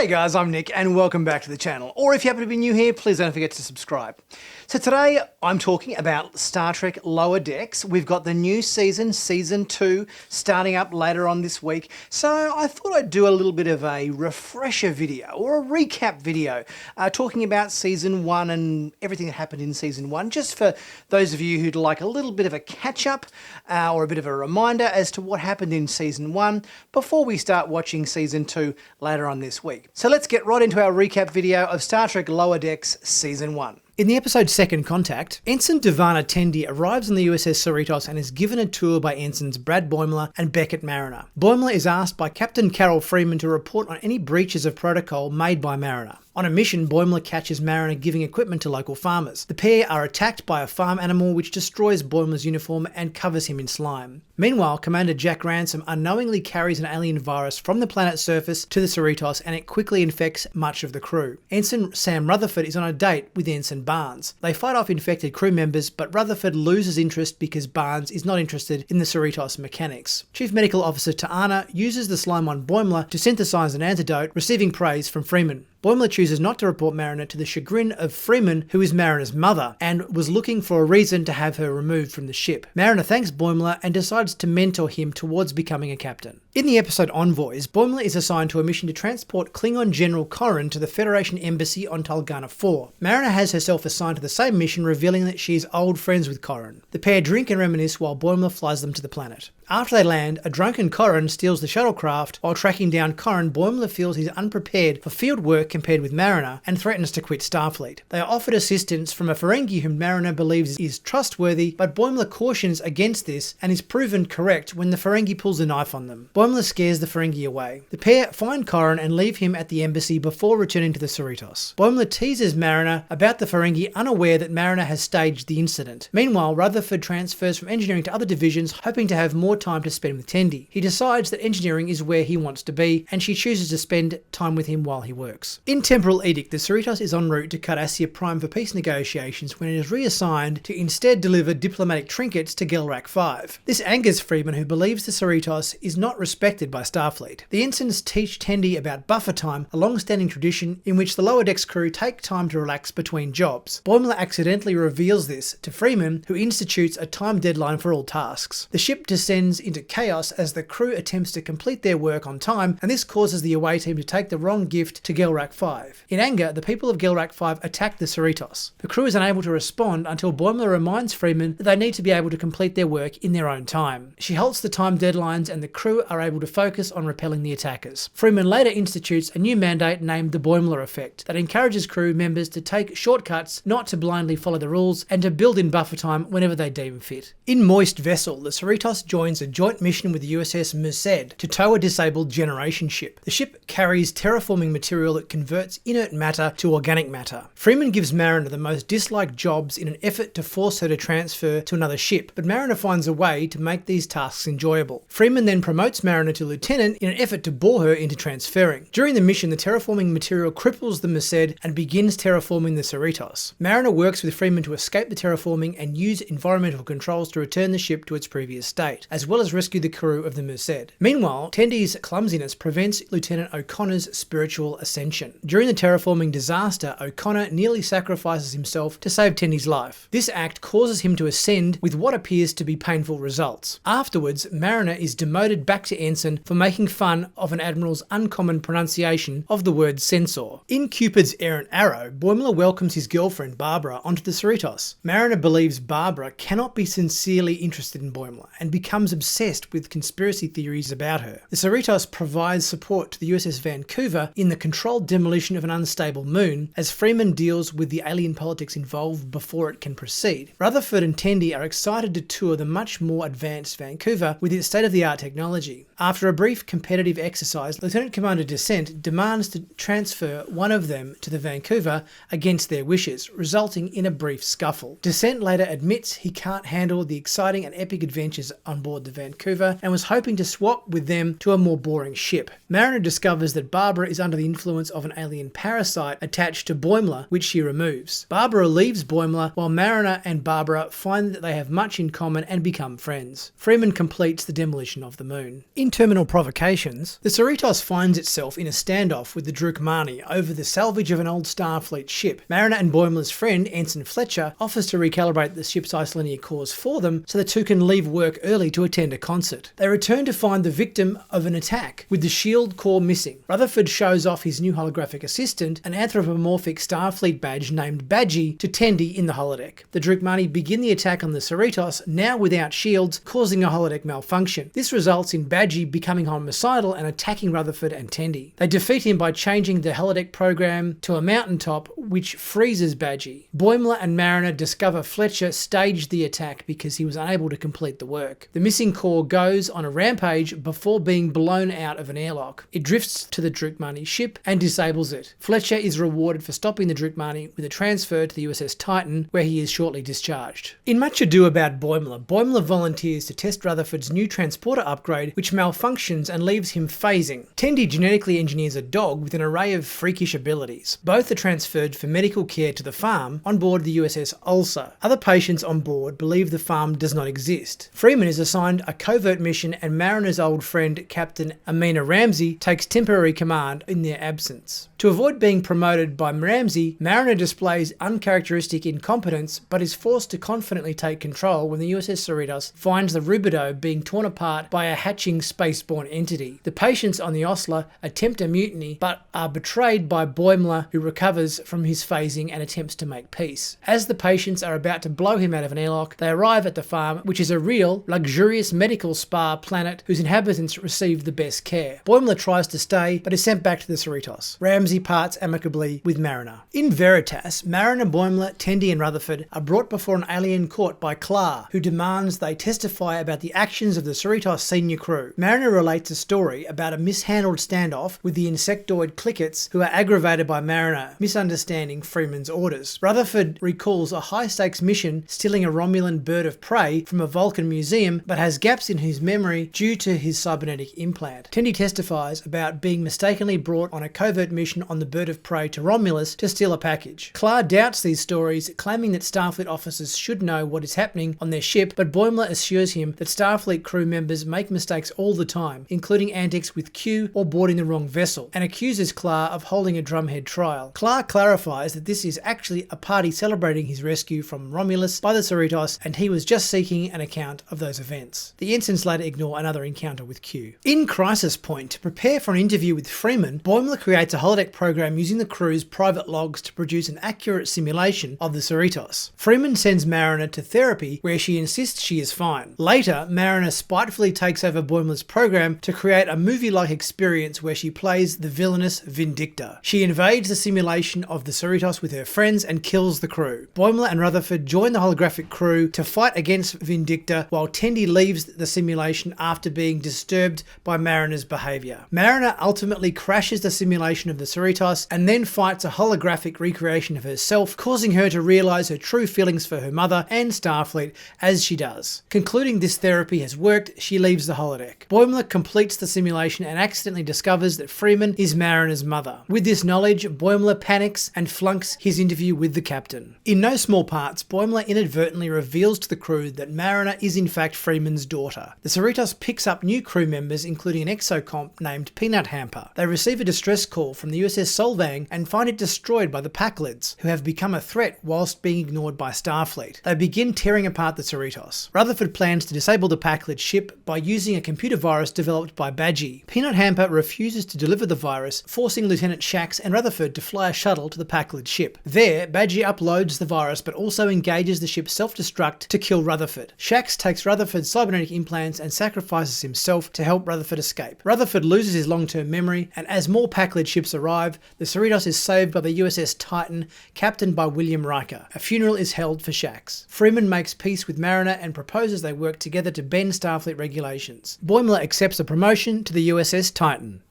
Hey guys, I'm Nick and welcome back to the channel. Or if you happen to be new here, please don't forget to subscribe. So today I'm talking about Star Trek Lower Decks. We've got the new season, Season 2, starting up later on this week. So I thought I'd do a little bit of a refresher video or a recap video talking about Season 1 and everything that happened in Season 1, just for those of you who'd like a little bit of a catch-up or a bit of a reminder as to what happened in Season 1 before we start watching Season 2 later on this week. So let's get right into our recap video of Star Trek Lower Decks Season 1. In the episode Second Contact, Ensign Devana Tendi arrives on the USS Cerritos and is given a tour by Ensigns Brad Boimler and Beckett Mariner. Boimler is asked by Captain Carol Freeman to report on any breaches of protocol made by Mariner. On a mission, Boimler catches Mariner giving equipment to local farmers. The pair are attacked by a farm animal which destroys Boimler's uniform and covers him in slime. Meanwhile, Commander Jack Ransom unknowingly carries an alien virus from the planet's surface to the Cerritos and it quickly infects much of the crew. Ensign Sam Rutherford is on a date with Ensign Barnes. They fight off infected crew members, but Rutherford loses interest because Barnes is not interested in the Cerritos mechanics. Chief Medical Officer Ta'ana uses the slime on Boimler to synthesize an antidote, receiving praise from Freeman. Boimler chooses not to report Mariner to the chagrin of Freeman, who is Mariner's mother, and was looking for a reason to have her removed from the ship. Mariner thanks Boimler and decides to mentor him towards becoming a captain. In the episode Envoys, Boimler is assigned to a mission to transport Klingon General Corrin to the Federation Embassy on Talgana 4. Mariner has herself assigned to the same mission, revealing that she is old friends with Corrin. The pair drink and reminisce while Boimler flies them to the planet. After they land, a drunken Corrin steals the shuttlecraft. While tracking down Corrin, Boimler feels he's unprepared for field work compared with Mariner and threatens to quit Starfleet. They are offered assistance from a Ferengi whom Mariner believes is trustworthy, but Boimler cautions against this and is proven correct when the Ferengi pulls a knife on them. Boimler scares the Ferengi away. The pair find Corrin and leave him at the embassy before returning to the Cerritos. Boimler teases Mariner about the Ferengi, unaware that Mariner has staged the incident. Meanwhile, Rutherford transfers from engineering to other divisions, hoping to have more time to spend with Tendi. He decides that engineering is where he wants to be, and she chooses to spend time with him while he works. In Temporal Edict, the Cerritos is en route to Cardassia Prime for peace negotiations when it is reassigned to instead deliver diplomatic trinkets to Gelrak 5. This angers Freeman, who believes the Cerritos is not respected by Starfleet. The ensigns teach Tendi about buffer time, a long-standing tradition in which the lower decks crew take time to relax between jobs. Boimler accidentally reveals this to Freeman, who institutes a time deadline for all tasks. The ship descends into chaos as the crew attempts to complete their work on time, and this causes the away team to take the wrong gift to Gelrak 5. In anger, the people of Gelrak 5 attack the Cerritos. The crew is unable to respond until Boimler reminds Freeman that they need to be able to complete their work in their own time. She halts the time deadlines and the crew are able to focus on repelling the attackers. Freeman later institutes a new mandate named the Boimler Effect that encourages crew members to take shortcuts, not to blindly follow the rules, and to build in buffer time whenever they deem fit. In Moist Vessel, the Cerritos joins a joint mission with the USS Merced to tow a disabled generation ship. The ship carries terraforming material that converts inert matter to organic matter. Freeman gives Mariner the most disliked jobs in an effort to force her to transfer to another ship, but Mariner finds a way to make these tasks enjoyable. Freeman then promotes Mariner to lieutenant in an effort to bore her into transferring. During the mission, the terraforming material cripples the Merced and begins terraforming the Cerritos. Mariner works with Freeman to escape the terraforming and use environmental controls to return the ship to its previous state, as well as rescue the crew of the Merced. Meanwhile, Tendi's clumsiness prevents Lieutenant O'Connor's spiritual ascension. During the terraforming disaster, O'Connor nearly sacrifices himself to save Tendi's life. This act causes him to ascend with what appears to be painful results. Afterwards, Mariner is demoted back to ensign for making fun of an admiral's uncommon pronunciation of the word censor. In Cupid's Errant Arrow, Boimler welcomes his girlfriend Barbara onto the Cerritos. Mariner believes Barbara cannot be sincerely interested in Boimler and becomes obsessed with conspiracy theories about her. The Cerritos provides support to the USS Vancouver in the controlled demolition of an unstable moon, as Freeman deals with the alien politics involved before it can proceed. Rutherford and Tendi are excited to tour the much more advanced Vancouver with its state-of-the-art technology. After a brief competitive exercise, Lieutenant Commander Descent demands to transfer one of them to the Vancouver against their wishes, resulting in a brief scuffle. Descent later admits he can't handle the exciting and epic adventures on board the Vancouver and was hoping to swap with them to a more boring ship. Mariner discovers that Barbara is under the influence of an alien parasite attached to Boimler, which she removes. Barbara leaves Boimler while Mariner and Barbara find that they have much in common and become friends. Freeman completes the demolition of the moon. In Terminal Provocations, the Cerritos finds itself in a standoff with the Drukmani over the salvage of an old Starfleet ship. Mariner and Boimler's friend, Ensign Fletcher, offers to recalibrate the ship's isolinear cores for them so the two can leave work early to attend a concert. They return to find the victim of an attack, with the shield core missing. Rutherford shows off his new holographic assistant, an anthropomorphic Starfleet badge named Badgie, to Tendi in the holodeck. The Drukmani begin the attack on the Cerritos, now without shields, causing a holodeck malfunction. This results in Badgie becoming homicidal and attacking Rutherford and Tendi. They defeat him by changing the holodeck program to a mountaintop, which freezes Badgie. Boimler and Mariner discover Fletcher staged the attack because he was unable to complete the work. The missing core goes on a rampage before being blown out of an airlock. It drifts to the Drukmani ship and disables it. Fletcher is rewarded for stopping the Drukmani with a transfer to the USS Titan, where he is shortly discharged. In much ado about Boimler, Boimler volunteers to test Rutherford's new transporter upgrade, which malfunctions and leaves him phasing. Tendi genetically engineers a dog with an array of freakish abilities. Both are transferred for medical care to the farm on board the USS Ulsa. Other patients on board believe the farm does not exist. Freeman is assigned a covert mission, and Mariner's old friend, Captain Amina Ramsey, takes temporary command in their absence. To avoid being promoted by Ramsey, Mariner displays uncharacteristic incompetence but is forced to confidently take control when the USS Cerritos finds the Bilodeau being torn apart by a hatching spaceborne entity. The patients on the Osler attempt a mutiny but are betrayed by Boimler, who recovers from his phasing and attempts to make peace. As the patients are about to blow him out of an airlock, they arrive at the farm, which is a real, luxurious medical spa planet whose inhabitants receive the best care. Boimler tries to stay but is sent back to the Cerritos. Ramsey parts amicably with Mariner. In Veritas, Mariner, Boimler, Tendi and Rutherford are brought before an alien court by Klar, who demands they testify about the actions of the Cerritos senior crew. Mariner relates a story about a mishandled standoff with the insectoid Clickets, who are aggravated by Mariner misunderstanding Freeman's orders. Rutherford recalls a high-stakes mission stealing a Romulan bird of prey from a Vulcan museum, but has gaps in his memory due to his cybernetic implant. Tendi testifies about being mistakenly brought on a covert mission on the bird of prey to Romulus to steal a package. Klar doubts these stories, claiming that Starfleet officers should know what is happening on their ship, but Boimler assures him that Starfleet crew members make mistakes all the time, including antics with Q or boarding the wrong vessel, and accuses Klar of holding a drumhead trial. Klar clarifies that this is actually a party celebrating his rescue from Romulus by the Cerritos, and he was just seeking an account of those events. The ensigns later ignore another encounter with Q. In Crisis Point, to prepare for an interview with Freeman, Boimler creates a holodeck program using the crew's private logs to produce an accurate simulation of the Cerritos. Freeman sends Mariner to therapy, where she insists she is fine. Later, Mariner spitefully takes over Boimler's program to create a movie-like experience where she plays the villainous Vindicta. She invades the simulation of the Cerritos with her friends and kills the crew. Boimler and Rutherford join the holographic crew to fight against Vindicta, while Tendi leaves the simulation after being disturbed by Mariner's behaviour. Mariner ultimately crashes the simulation of the Cerritos and then fights a holographic recreation of herself, causing her to realise her true feelings for her mother and Starfleet as she does. Concluding this therapy has worked, she leaves the holodeck. Boimler completes the simulation and accidentally discovers that Freeman is Mariner's mother. With this knowledge, Boimler panics and flunks his interview with the captain. In no small parts, Boimler inadvertently reveals to the crew that Mariner is in fact Freeman's daughter. The Cerritos picks up new crew members, including an exocomp named Peanut Hamper. They receive a distress call from the USS Solvang and find it destroyed by the Packlids, who have become a threat whilst being ignored by Starfleet. They begin tearing apart the Cerritos. Rutherford plans to disable the Packlid ship by using a computer virus developed by Badgie. Peanut Hamper refuses to deliver the virus, forcing Lieutenant Shax and Rutherford to fly a shuttle to the Packlid ship. There, Badgie uploads the virus but also engages the ship's self-destruct to kill Rutherford. Shax takes Rutherford's cybernetic implants and sacrifices himself to help Rutherford escape. Rutherford loses his long-term memory, and as more Packlid ships arrive, the Cerritos is saved by the USS Titan, captained by William Riker. A funeral is held for Shax. Freeman makes peace with Mariner and proposes they work together to bend Starfleet regulations. Boimler accepts a promotion to the USS Titan.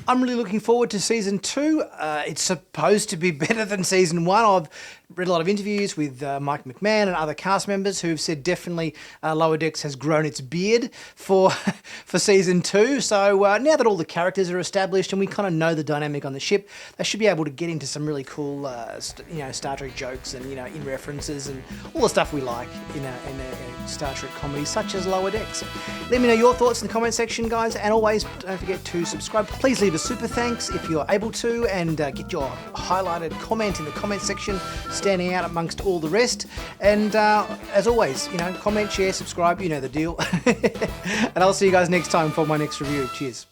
I'm really looking forward to Season 2. It's supposed to be better than Season 1. I've read a lot of interviews with Mike McMahon and other cast members who've said definitely Lower Decks has grown its beard for for season 2. So now that all the characters are established and we kind of know the dynamic on the ship, they should be able to get into some really cool, Star Trek jokes and in references and all the stuff we like in a Star Trek comedy such as Lower Decks. Let me know your thoughts in the comment section, guys, and always don't forget to subscribe. Please leave a super thanks if you're able to, and get your highlighted comment in the comment section, standing out amongst all the rest. And as always, comment, share, subscribe, you know the deal. And I'll see you guys next time for my next review. Cheers.